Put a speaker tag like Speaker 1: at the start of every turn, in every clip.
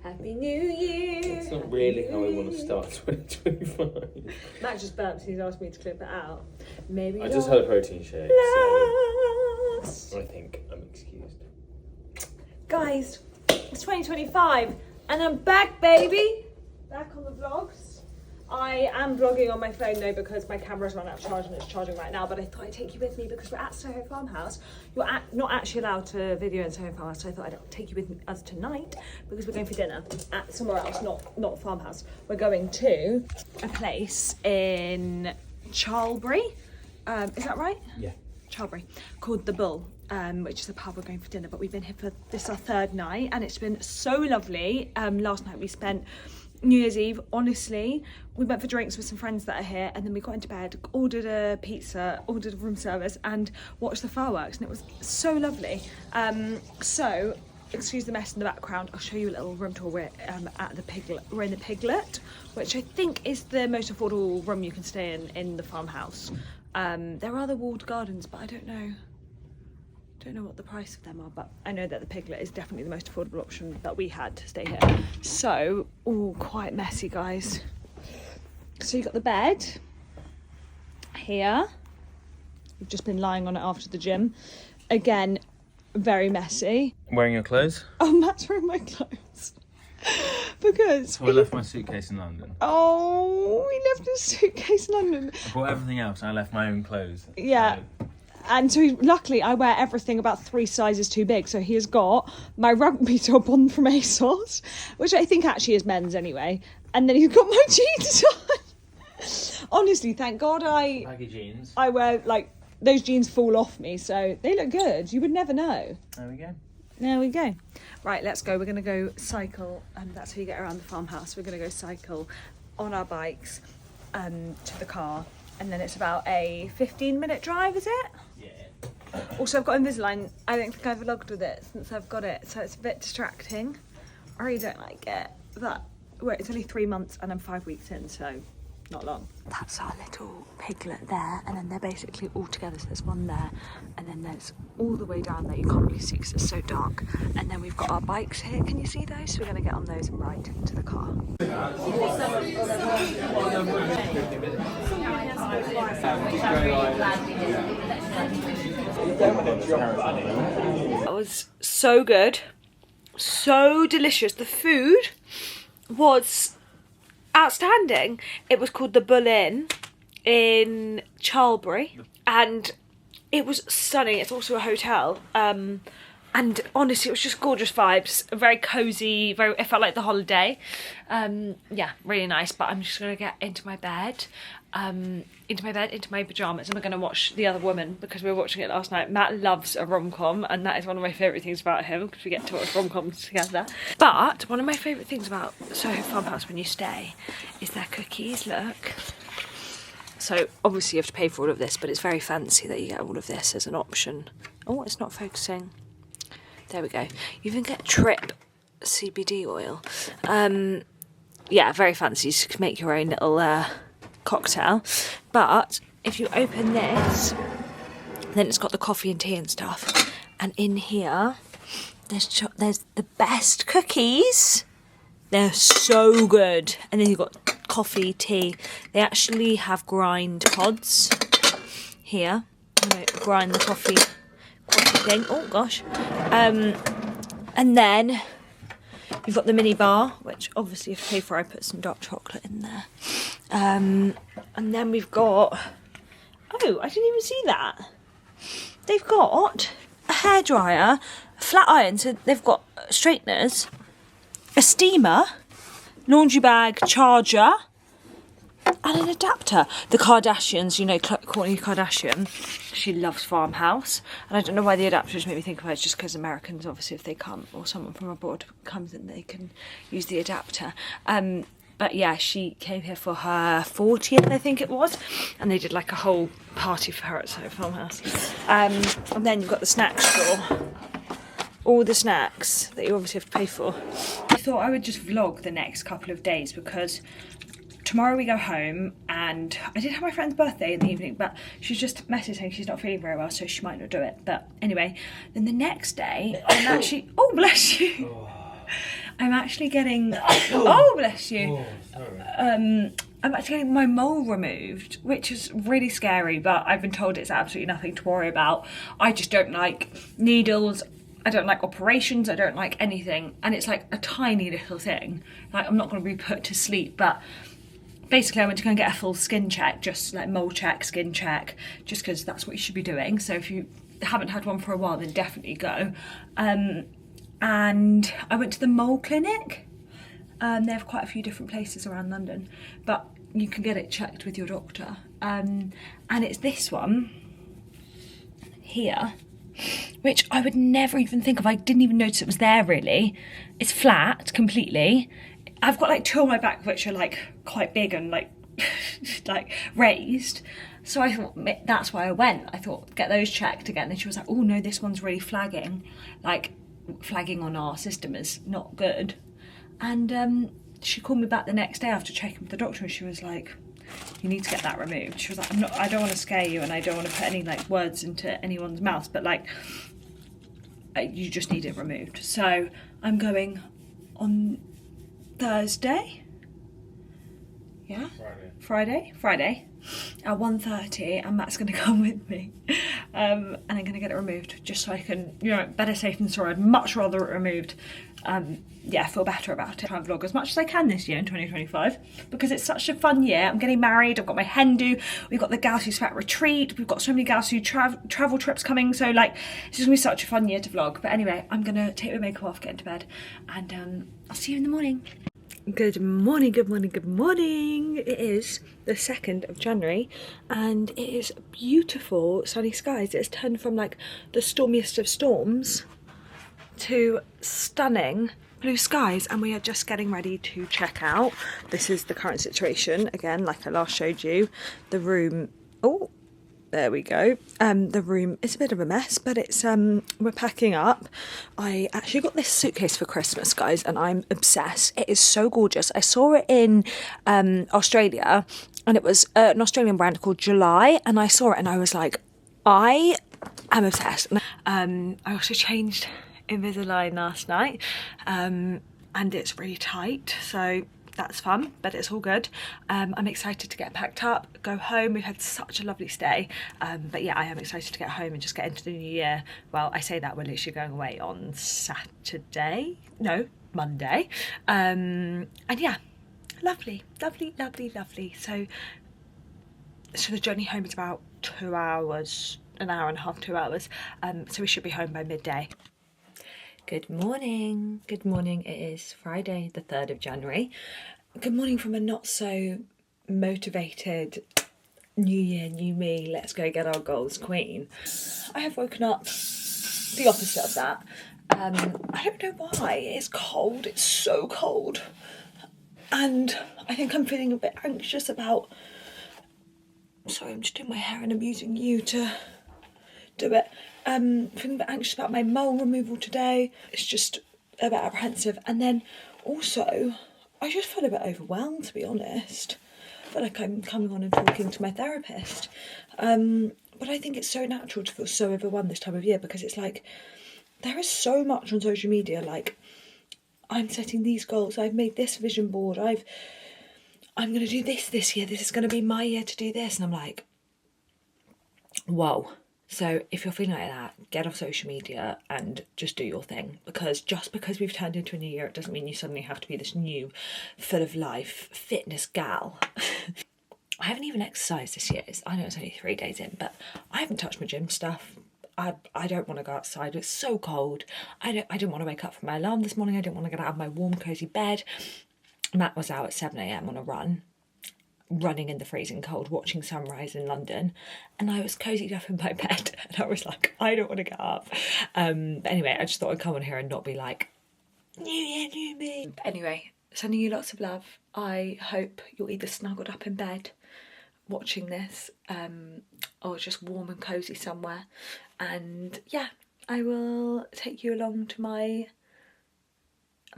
Speaker 1: Happy New Year.
Speaker 2: That's not really how I want to start 2025.
Speaker 1: Matt just burped, he's asked me to clip it out. Maybe
Speaker 2: I just had a protein shake, so I think I'm excused.
Speaker 1: Guys, it's 2025 and I'm back, baby. Back on the vlogs. I am vlogging on my phone though because my camera's run out of charge and it's charging right now, but I thought I'd take you with me because we're at Soho Farmhouse. You're not actually allowed to video in Soho Farmhouse, so I thought I'd take you with us tonight because we're going for dinner at somewhere else, not Farmhouse. We're going to a place in Charlbury. Is that right?
Speaker 2: Yeah.
Speaker 1: Charlbury, called The Bull, which is a pub we're going for dinner, but we've been here for this our third night and it's been so lovely. Last night we spent New Year's Eve, honestly, we went for drinks with some friends that are here and then we got into bed, ordered a pizza, ordered a room service and watched the fireworks and it was so lovely. So, excuse the mess in the background, I'll show you a little room tour. We're at the Piglet. We're in the Piglet, which I think is the most affordable room you can stay in the farmhouse. There are other walled gardens, but I don't know what the price of them are, but I know that the Piglet is definitely the most affordable option that we had to stay here. So, all quite messy, guys. So you got the bed here. We've just been lying on it after the gym. Again, very messy.
Speaker 2: Wearing your clothes?
Speaker 1: Oh, Matt's wearing my clothes. Because...
Speaker 2: So I left my suitcase in London.
Speaker 1: Oh, we left his suitcase in London.
Speaker 2: I bought everything else and I left my own clothes.
Speaker 1: Yeah. And so luckily I wear everything about 3 sizes too big. So he has got my rugby top on from ASOS, which I think actually is men's anyway. And then he's got my jeans on. Honestly, thank God
Speaker 2: Baggy jeans.
Speaker 1: I wear, like, those jeans fall off me. So they look good. You would never know.
Speaker 2: There we go.
Speaker 1: There we go. Right, let's go. We're going to go cycle. And that's how you get around the farmhouse. We're going to go cycle on our bikes to the car. And then it's about a 15-minute drive, is it?
Speaker 2: Yeah.
Speaker 1: Also, I've got Invisalign. I don't think I've vlogged with it since I've got it, so it's a bit distracting. I really don't like it. But well, it's only 3 months and I'm 5 weeks in, so not long. That's our little Piglet there, and then they're basically all together. So there's one there, and then there's all the way down there. You can't really see because it's so dark. And then we've got our bikes here. Can you see those? So we're going to get on those and ride to the car. That was so good, so delicious. The food was outstanding. It was called the Bull Inn in Charlbury and it was stunning. It's also a hotel. And honestly, it was just gorgeous vibes, very cozy, it felt like the holiday. Yeah, really nice, but I'm just gonna get into my bed, into my pajamas, and we're gonna watch The Other Woman because we were watching it last night. Matt loves a rom-com, and that is one of my favourite things about him because we get to watch rom-coms together. But one of my favourite things about Soho Farmhouse when you stay is their cookies, look. So obviously you have to pay for all of this, but it's very fancy that you get all of this as an option. Oh, it's not focusing. There we go. You even get Trip CBD oil. Yeah, very fancy. You can make your own little cocktail. But if you open this, then it's got the coffee and tea and stuff. And in here, there's the best cookies. They're so good. And then you've got coffee, tea. They actually have grind pods here. You know, grind the coffee thing. Oh gosh. And then you've got the mini bar, which obviously you have to pay for. I put some dark chocolate in there. And then we've got, oh, I didn't even see that. They've got a hairdryer, a flat iron, so they've got straighteners, a steamer, laundry bag, charger, and an adapter. The Kardashians, you know, Kourtney Kardashian, she loves Farmhouse. And I don't know why the adapter just made me think of her. It's just because Americans, obviously, if they come, or someone from abroad comes in, they can use the adapter. But yeah, she came here for her 40th, I think it was. And they did like a whole party for her at Soho Farmhouse. And then you've got the snacks drawer. All the snacks that you obviously have to pay for. I thought I would just vlog the next couple of days because tomorrow we go home, and I did have my friend's birthday in the evening, but she's just messaged saying she's not feeling very well, so she might not do it. But anyway, then the next day, I'm actually, oh bless you. I'm actually getting, oh bless you.
Speaker 2: Oh, sorry.
Speaker 1: I'm actually getting my mole removed, which is really scary, but I've been told it's absolutely nothing to worry about. I just don't like needles. I don't like operations. I don't like anything. And it's like a tiny little thing. Like, I'm not going to be put to sleep, but basically I went to go and get a full skin check, just like mole check, skin check, just because that's what you should be doing. So if you haven't had one for a while, then definitely go. And I went to the mole clinic. They have quite a few different places around London, but you can get it checked with your doctor. And it's this one here, which I would never even think of. I didn't even notice it was there really. It's flat completely. I've got like two on my back which are like quite big and like like raised. So I thought that's why I went. I thought get those checked again. And she was like, oh no, this one's really flagging. Like flagging on our system is not good. And she called me back the next day after checking with the doctor and she was like, you need to get that removed. She was like, I don't want to scare you and I don't want to put any like words into anyone's mouth, but like you just need it removed. So I'm going on Thursday. Yeah? Friday at 1:30, and Matt's going to come with me. And I'm going to get it removed just so I can, you know, better safe than sorry. I'd much rather it removed. Yeah, feel better about it. Try and vlog as much as I can this year in 2025 because it's such a fun year. I'm getting married, I've got my hen do, we've got the Gals Who Spat retreat, we've got so many Gals Who travel trips coming, so like it's just gonna be such a fun year to vlog. But anyway, I'm gonna take my makeup off, get into bed, and I'll see you in the morning. Good morning, good morning, good morning. It is the 2nd of January and it is beautiful sunny skies. It's turned from like the stormiest of storms to stunning blue skies, and we are just getting ready to check out. This is the current situation. Again, like I last showed you, the room, oh, there we go. The room is a bit of a mess, but it's we're packing up. I actually got this suitcase for Christmas, guys, and I'm obsessed. It is so gorgeous. I saw it in Australia, and it was an Australian brand called July, and I saw it and I was like, I am obsessed. I also changed Invisalign last night, and it's really tight, so that's fun, but it's all good. I'm excited to get packed up, go home. We've had such a lovely stay, but yeah, I am excited to get home and just get into the new year. Well, I say that we're literally going away on Monday, and yeah, lovely. So the journey home is about 2 hours, an hour and a half, 2 hours, so we should be home by midday. Good morning. Good morning. It is Friday, the 3rd of January. Good morning from a not so motivated new year, new me, let's go get our goals queen. I have woken up the opposite of that. I don't know why. It's cold. It's so cold. And I think I'm feeling a bit anxious about... Sorry, I'm just doing my hair and I'm using you to do it. Feeling a bit anxious about my mole removal today. It's just a bit apprehensive. And then also, I just feel a bit overwhelmed, to be honest. I feel like I'm coming on and talking to my therapist. But I think it's so natural to feel so overwhelmed this time of year because it's like, there is so much on social media, like, I'm setting these goals, I've made this vision board, I'm going to do this year, this is going to be my year to do this. And I'm like, whoa. So if you're feeling like that, get off social media and just do your thing. Because just because we've turned into a new year, it doesn't mean you suddenly have to be this new, full of life, fitness gal. I haven't even exercised this year. I know it's only 3 days in, but I haven't touched my gym stuff. I don't want to go outside. It's so cold. I didn't want to wake up from my alarm this morning. I didn't want to get out of my warm, cosy bed. Matt was out at 7 a.m. on a run, running in the freezing cold, watching sunrise in London, and I was cozied up in my bed and I was like, I don't want to get up. But anyway, I just thought I'd come on here and not be like, new year, new me. But anyway, sending you lots of love. I hope you're either snuggled up in bed watching this, or just warm and cozy somewhere. And yeah, I will take you along to my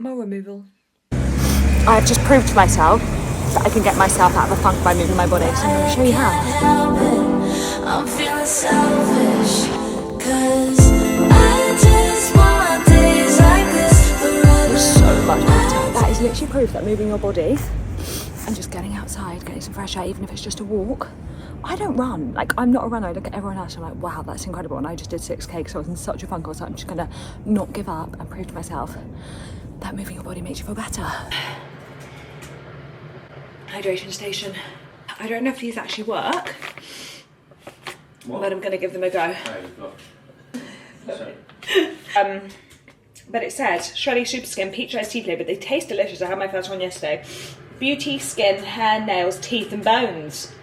Speaker 1: mole removal. I've just proved to myself that I can get myself out of a funk by moving my body, so I'm going to show you how. I'm feeling selfish, 'cause I just want days like this forever. So much better. That is literally proof that moving your body and just getting outside, getting some fresh air, even if it's just a walk. I don't run, like I'm not a runner. I look at everyone else and I'm like, wow, that's incredible. And I just did 6K because I was in such a funk. I was like, I'm just gonna not give up and prove to myself that moving your body makes you feel better. Hydration station. I don't know if these actually work, but I'm gonna give them a go. But it says Shreddy Super Skin Peach Ice Tea Flavour. They taste delicious. I had my first one yesterday. Beauty, skin, hair, nails, teeth and bones.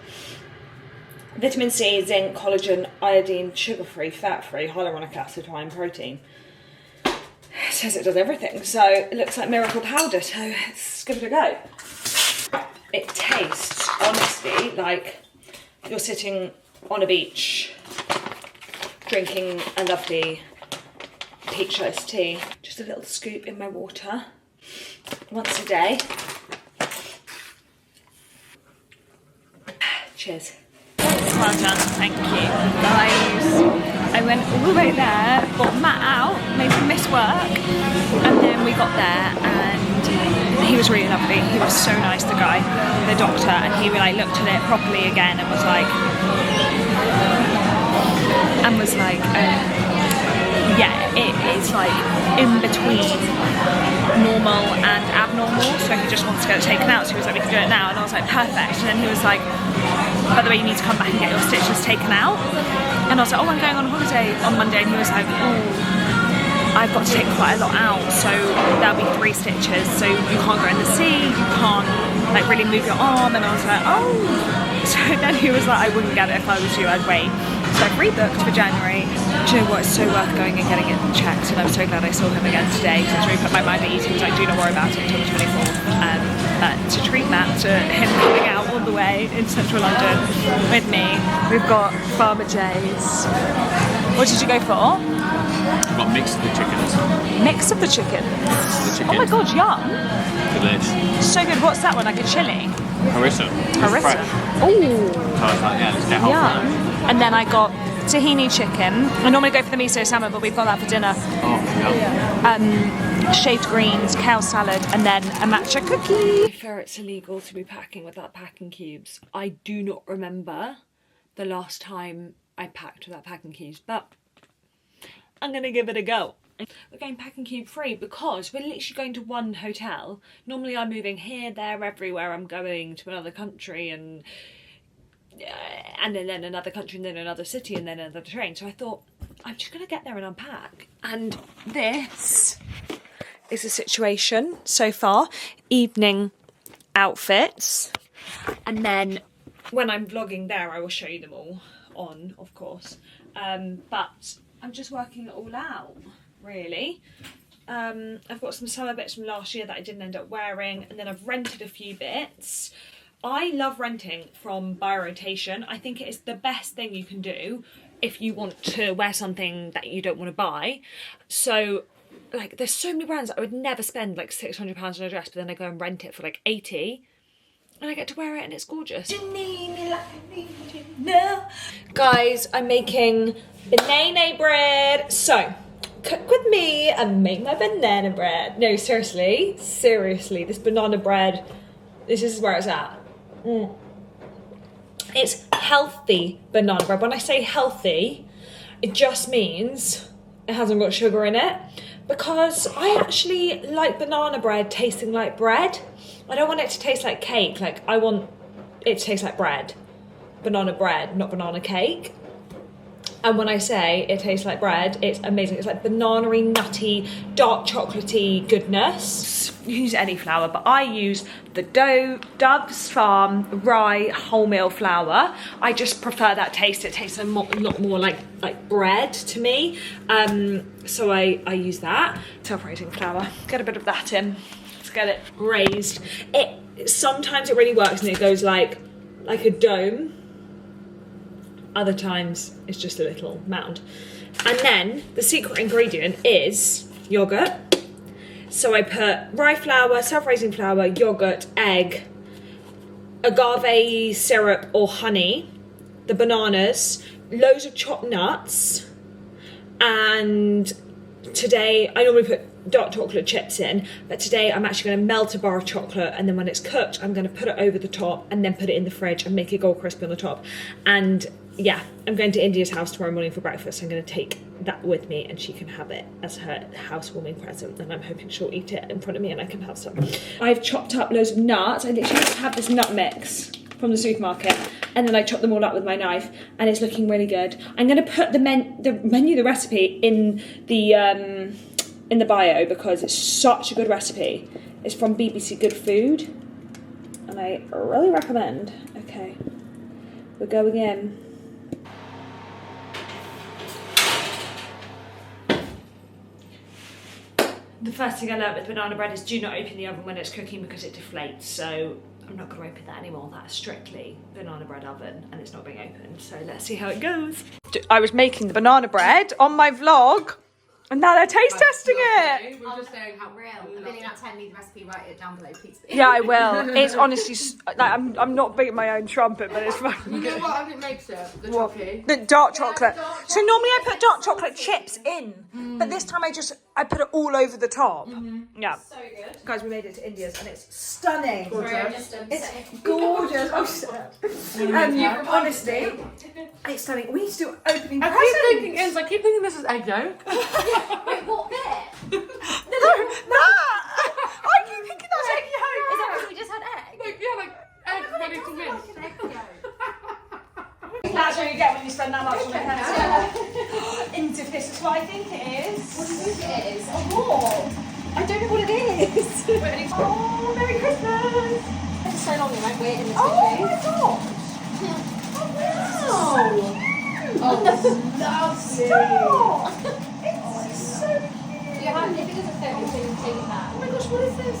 Speaker 1: Vitamin C, zinc, collagen, iodine, sugar-free, fat-free, hyaluronic acid, high in protein. It says it does everything, so it looks like miracle powder, so let's give it a go. It tastes, honestly, like you're sitting on a beach drinking a lovely peach iced tea. Just a little scoop in my water once a day. Cheers. Well done, thank you. Guys, I went all the way there, brought Matt out, made him miss work, and then we got there and he was really lovely. He was so nice, the guy, the doctor, and he like looked at it properly again and was like, yeah, it is like in between normal and abnormal, so he just wants to get it taken out, so he was like, we can do it now, and I was like, perfect. And then he was like, by the way, you need to come back and get your stitches taken out. And I was like, oh, I'm going on holiday on Monday, and he was like, oh, I've got to take quite a lot out, so there'll be 3 stitches, so you can't go in the sea, you can't like really move your arm. And I was like, oh. So then he was like, I wouldn't get it if I was you, I'd wait. So I've rebooked for January. Do you know what, it's so worth going and getting it checked, and I'm so glad I saw him again today, because it's really put my mind at ease. He was like, do not worry about it until the 24th. But to treat that, to him coming out all the way in central London with me, we've got Farmer J's. What did you go for?
Speaker 2: I've got mix of the chickens.
Speaker 1: Mix of the chickens? Oh my god, yum.
Speaker 2: Delish.
Speaker 1: So good. What's that one, like a chili?
Speaker 2: Harissa.
Speaker 1: Harissa. Ooh.
Speaker 2: So I was like, yeah, let's get whole
Speaker 1: Yum. And then I got tahini chicken. I normally go for the miso salmon, but we've got that for dinner.
Speaker 2: Oh, yeah.
Speaker 1: Shaved greens, kale salad, and then a matcha cookie. I fear it's illegal to be packing without packing cubes. I do not remember the last time I packed without packing cubes, but I'm gonna give it a go. We're going packing cube free because we're literally going to one hotel. Normally I'm moving here, there, everywhere. I'm going to another country and then another country and then another city and then another train. So I thought, I'm just gonna get there and unpack. And this is the situation so far. Evening outfits. And then when I'm vlogging there, I will show you them all on, of course. But I'm just working it all out, really. I've got some summer bits from last year that I didn't end up wearing, and then I've rented a few bits. I love renting from by rotation. I think it is the best thing you can do if you want to wear something that you don't want to buy. So, like, there's so many brands that I would never spend like £600 on a dress, but then I go and rent it for like 80, and I get to wear it and it's gorgeous. You need me like I need you now. Guys, I'm making banana bread. So, cook with me and make my banana bread. No, seriously, this banana bread, this is where it's at. It's healthy banana bread. When I say healthy, it just means it hasn't got sugar in it, because I actually like banana bread tasting like bread. I don't want it to taste like cake. Like, I want it to taste like bread. Banana bread, not banana cake. And when I say it tastes like bread, it's amazing. It's like banana-y, nutty, dark chocolatey goodness. You use any flour, but I use the Dove's Farm rye wholemeal flour. I just prefer that taste. It tastes a lot more like bread to me. So I use that. Self-raising flour. Get a bit of that in. Let's get it raised. Sometimes it really works and it goes like a dome. Other times it's just a little mound. And then the secret ingredient is yogurt. So I put rye flour, self-raising flour, yogurt, egg, agave syrup or honey, the bananas, loads of chopped nuts, and today I normally put dark chocolate chips in, but today I'm actually going to melt a bar of chocolate, and then when it's cooked I'm going to put it over the top and then put it in the fridge and make it gold crispy on the top. And yeah, I'm going to India's house tomorrow morning for breakfast. I'm going to take that with me and she can have it as her housewarming present, and I'm hoping she'll eat it in front of me and I can have some. I've chopped up loads of nuts. I literally just have this nut mix from the supermarket, and then I chop them all up with my knife, and it's looking really good. I'm going to put the recipe in the bio because it's such a good recipe. It's from BBC Good Food and I really recommend. Okay, we're going in. The first thing I learned with banana bread is do not open the oven when it's cooking because it deflates, so I'm not going to open that anymore. That is strictly banana bread oven and it's not being opened, so let's see how it goes. I was making the banana bread on my vlog and now they're taste testing it.
Speaker 3: We're just saying how real. A million out of 10 need the recipe, write it down below, please.
Speaker 1: Yeah, I will. It's honestly, like, I'm not beating my own trumpet, but it's fucking good.
Speaker 3: You know what it makes it? The chocolate.
Speaker 1: The dark chocolate.
Speaker 3: dark
Speaker 1: So normally I put dark chocolate chips in, but this time I put it all over the top. Yeah.
Speaker 3: So good.
Speaker 1: Guys, we made it to India's and it's stunning.
Speaker 3: Gorgeous.
Speaker 1: It's gorgeous. Honestly, it's stunning. We need to do opening presents.
Speaker 3: I keep thinking this is egg yolk.
Speaker 4: Wait, what bit?
Speaker 1: No! I keep thinking that's egg yolk.
Speaker 4: Is that because we just had egg?
Speaker 3: Like egg ready to mix.
Speaker 1: That's what you get when you spend that much on a pencil. Into this is what I think it is.
Speaker 4: What do you think it is?
Speaker 1: A wall. I don't know what it is. Oh, Merry Christmas.
Speaker 4: It's so long, we won't wait in this
Speaker 1: Oh
Speaker 4: video.
Speaker 1: my gosh.
Speaker 4: Oh,
Speaker 1: Oh, that's lovely. Stop. It's so cute.
Speaker 4: if it doesn't fit, we can take it back.
Speaker 1: Oh my gosh, what is this?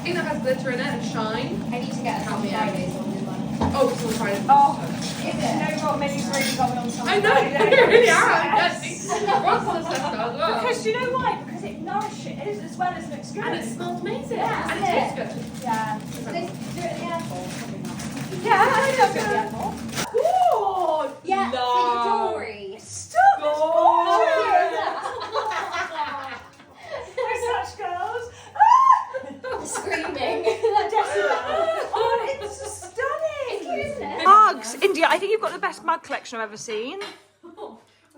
Speaker 3: It has glitter in it and shine.
Speaker 4: I need to get a happy Fridays on this one.
Speaker 3: Oh, so we'll try it.
Speaker 1: Oh,
Speaker 4: Is
Speaker 1: you
Speaker 4: it?
Speaker 1: know what? Maybe really going on something.
Speaker 3: I know, you really are. Yes. What's the stuff as well?
Speaker 1: Because do you know why? Because it nourishes as well as looks good.
Speaker 3: And it smells amazing.
Speaker 4: Yeah,
Speaker 3: and
Speaker 4: that's
Speaker 3: it tastes good.
Speaker 1: Yeah.
Speaker 4: Do they do it at the airport? Probably not.
Speaker 1: Yeah, I love it. Cool.
Speaker 4: Yeah,
Speaker 1: No.
Speaker 4: for your jewellery.
Speaker 1: Stop. It's gorgeous. We're such girls.
Speaker 4: Screaming.
Speaker 1: Oh, it's stunning.
Speaker 4: It's cute, isn't it?
Speaker 1: Mugs, India. I think you've got the best mug collection I've ever seen.
Speaker 4: I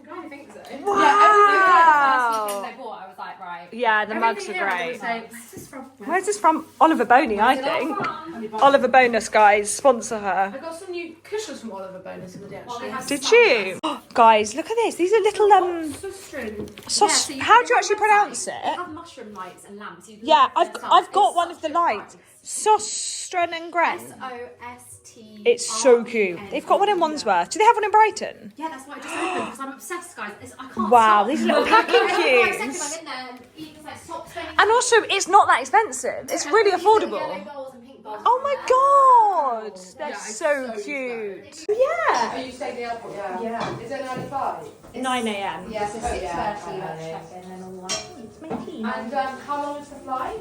Speaker 4: kind of think so.
Speaker 1: Wow.
Speaker 4: Yeah, everything I bought, I was like, right.
Speaker 1: Yeah, the mugs are
Speaker 3: Everything here I
Speaker 1: great.
Speaker 3: would say, where's this from?
Speaker 1: Where's this from? Oliver Boney, I think. Oliver Bonus, guys, sponsor her.
Speaker 3: I got some new cushions from Oliver Bonus in the day.
Speaker 4: Well, they have
Speaker 1: Did
Speaker 4: some
Speaker 1: you? Guys, look at this. These are little
Speaker 3: Sausage.
Speaker 1: sauce.
Speaker 4: Yeah, so
Speaker 1: how do you actually pronounce
Speaker 4: They
Speaker 1: it?
Speaker 4: have mushroom lights and lamps. You can
Speaker 1: Yeah,
Speaker 4: look at the
Speaker 1: I've got
Speaker 4: It's
Speaker 1: one of the
Speaker 4: such a
Speaker 1: lights.
Speaker 4: price.
Speaker 1: Sostren and Gren.
Speaker 4: SOST.
Speaker 1: It's so cute. They've got one in Wandsworth. Do they have one in Brighton?
Speaker 4: Yeah, that's what I just opened because I'm obsessed, guys. I can't
Speaker 1: Wow,
Speaker 4: stop.
Speaker 1: these little packing
Speaker 4: Every 5
Speaker 1: cubes.
Speaker 4: seconds I'm in there and you just like stop spending.
Speaker 1: And also, it's not that expensive. It's really
Speaker 4: And then these little
Speaker 1: affordable.
Speaker 4: Yellow bowls and pink bowls
Speaker 1: Oh my god, they're
Speaker 3: Yeah, it's
Speaker 1: so
Speaker 3: so
Speaker 1: cute.
Speaker 3: Are
Speaker 1: Yeah.
Speaker 3: you staying the airport? Yeah.
Speaker 1: Yeah.
Speaker 3: Is it 9:05?
Speaker 1: 9 a.m.
Speaker 4: Yeah, so 6:30
Speaker 3: yeah.
Speaker 4: let's check in and all that.
Speaker 1: It's my tea.
Speaker 3: And how long is the flight?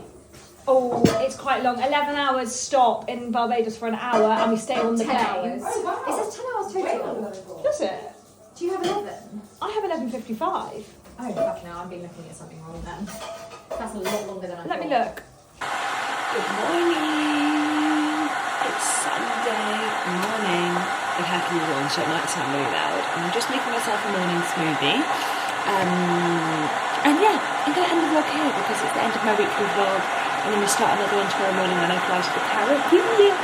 Speaker 1: Oh, it's quite long. 11 hours stop in Barbados for an hour, and we stay on the
Speaker 4: 10
Speaker 1: plane.
Speaker 4: hours.
Speaker 3: Oh wow.
Speaker 4: Is this 10 hours total?
Speaker 1: Does it?
Speaker 4: Do you have 11?
Speaker 1: I have 11:55.
Speaker 4: Oh, fuck no, I've been looking at something wrong then. That's a lot longer than I
Speaker 1: Let me
Speaker 4: thought.
Speaker 1: look. Good morning. It's Sunday morning. The curtains are on, so it might sound really loud. I'm just making myself a morning smoothie. And yeah, I'm going to end the vlog here because it's the end of my weekly vlog. And then we start another one tomorrow morning when I fly to the Caribbean.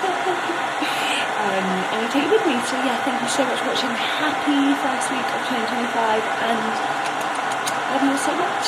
Speaker 1: And I take it with me. So yeah, thank you so much for watching. Happy first week of 2025 and love you all so much.